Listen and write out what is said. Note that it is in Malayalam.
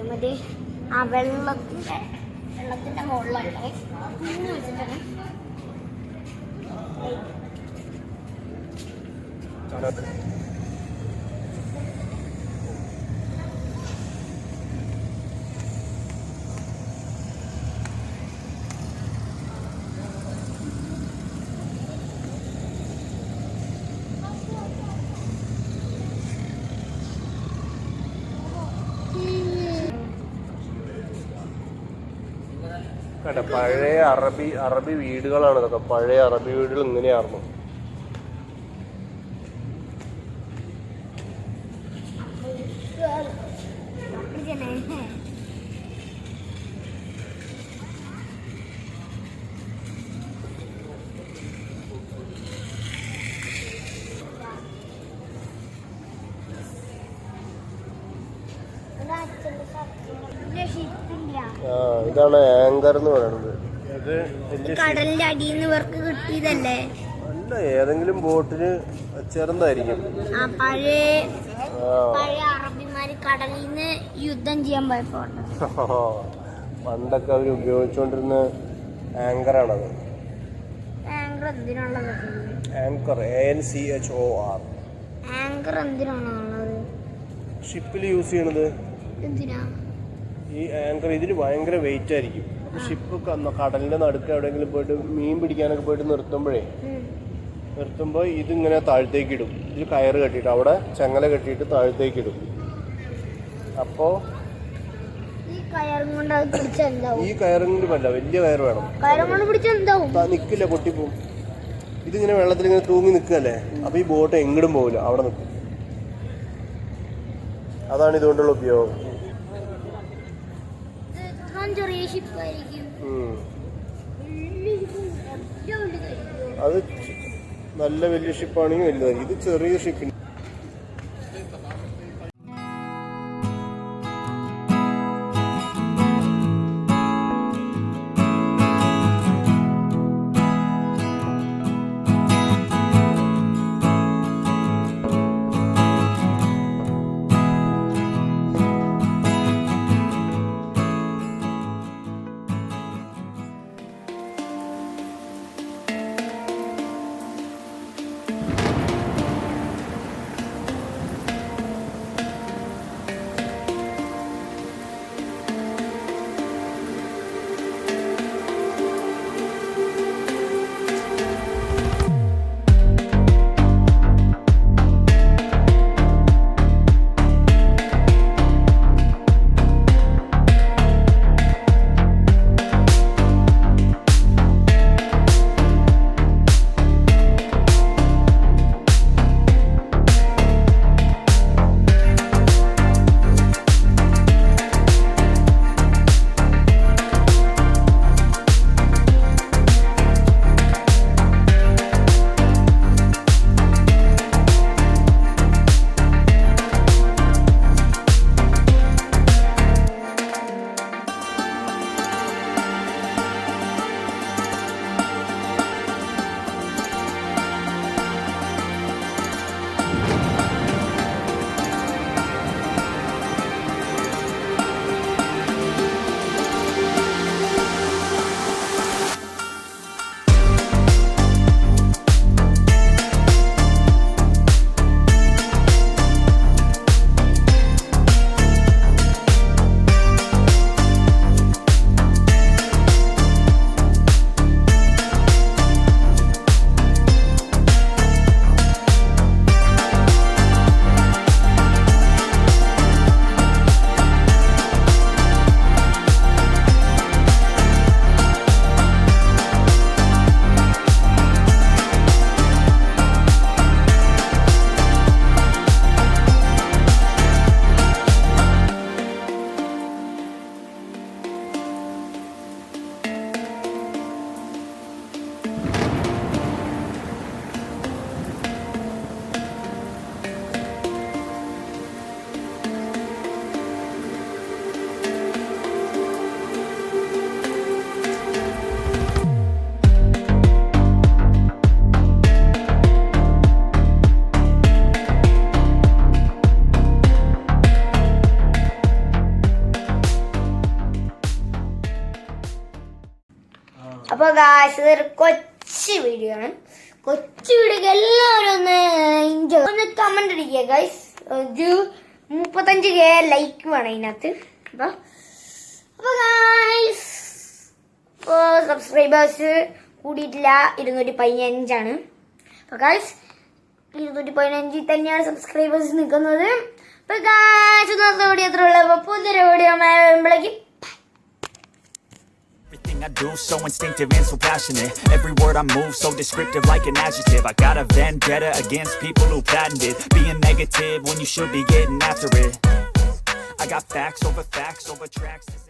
മറ്റേ ആ വെള്ളത്തിന്റെ മുകളിലുണ്ട് വെച്ചിട്ടാണ് പഴയ അറബി വീടുകളാണ് ഇതൊക്കെ. പഴയ അറബി വീടുകൾ ഇങ്ങനെയായിരുന്നു. ഇതാണ് ആങ്കർ എന്ന് പറയുന്നത്. കടലിന്റെ അടിയിൽ നിന്ന് ഇവർക്ക് കിട്ടിയതല്ലേ? അല്ല, ഏതെങ്കിലും ബോട്ടിന് ചെറുതായിരിക്കും. പഴയ അറബിമാര് കടലിൽ നിന്ന് യുദ്ധം ചെയ്യാൻ പോയപ്പോ പണ്ടൊക്കെ അവർ ഉപയോഗിച്ചുകൊണ്ടിരുന്ന ആങ്കറാണത്. ആങ്കർ എന്തിനുള്ളത്? Anchor ANCHOR. ആങ്കർ എന്തിനാണുള്ളത്? ഷിപ്പിൽ യൂസ് ചെയ്യണത്. എന്തിനാ ഈ ആങ്കർ? ഇതിന് ഭയങ്കര വെയിറ്റ് ആയിരിക്കും. ഷിപ്പ് കടലിന്റെ നടുക്ക് എവിടെയെങ്കിലും പോയിട്ട് മീൻ പിടിക്കാനൊക്കെ പോയിട്ട് നിർത്തുമ്പോൾ ഇതിങ്ങനെ താഴത്തേക്ക് ഇടും. ഇതിൽ കയറ് കെട്ടിയിട്ട് അവിടെ ചങ്ങല കെട്ടിയിട്ട് താഴത്തേക്ക് ഇടും. അപ്പോൾ ഈ കയറും കൊണ്ട് പറ്റില്ല, വലിയ കയറ് വേണം. നിൽക്കില്ല, പൊട്ടിപ്പോവും. ഇതിങ്ങനെ വെള്ളത്തിൽ ഇങ്ങനെ തൂങ്ങി നിൽക്കുകയല്ലേ, അപ്പോൾ ഈ ബോട്ട് എങ്ങോട്ടും പോകില്ല, അവിടെ നിൽക്കും. അതാണ് ഇതുകൊണ്ടുള്ള ഉപയോഗം. അത് നല്ല വലിയ ഷിപ്പാണെങ്കിൽ വലുതായിരിക്കും. ഇത് ചെറിയ ഷിപ്പിന് ഗായ്സ് ഇതൊരു കൊച്ചു വീഡിയോ ആണ്. കൊച്ചു വീഡിയോക്ക് എല്ലാവരും ഒന്ന് എൻജോയ് ഒന്ന് കമന്റ് അടിക്കുക ഗായ്സ്. ഒരു 35K ലൈക്ക് വേണം ഇതിനകത്ത്. അപ്പൊ ഗായ്സ് സബ്സ്ക്രൈബേഴ്സ് കൂടിയിട്ടില്ല, 215 അപ്പൊ ഗായ്സ് 215 തന്നെയാണ് സബ്സ്ക്രൈബേഴ്സ് നിൽക്കുന്നത്. അപ്പൊ ഗായ്സ് ഇന്നത്തെ വീഡിയോ അത്ര ഉള്ളൂ. അപ്പൊ പുതിയൊരു വീഡിയോ ആകുമ്പോഴേക്കും Everything I do so instinctive and so passionate. Every word I move so descriptive like an adjective. I got a vendetta against people who patented being negative when you should be getting after it. I got facts over tracks.